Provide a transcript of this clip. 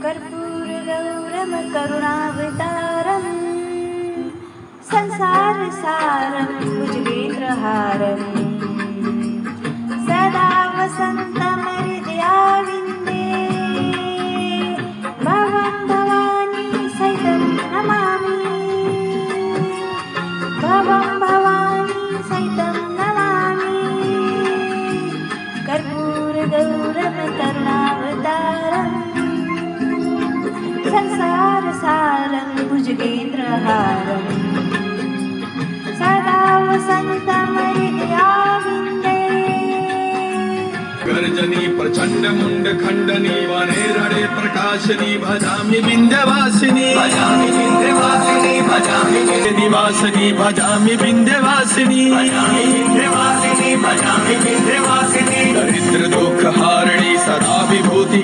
कर्पूरगौरम करुणावतारम् संसारसारं भुजगेन्द्रहारम् सदा वसन्तमहृदयाविन्दे भवं भवानी सहितं नमामि भवं भवानी सहितं नमामि कर्पूरगौरम करुणावतारम् संसारसारं भुजगेन्द्रहारम् सदा वसन्तमहृदयाविन्दे गर्जनी प्रचंड मुंड खंडनी वनेरणे प्रकाशनी भजामि विंध्यवासिनी भजामि विंध्यवासिनी भजामि निवासिनी भजामि विंध्यवासिनी भजामि विंध्यवासिनी भजामि विंध्यवासिनी दरिद्र दुख हारिणी सदा विभूति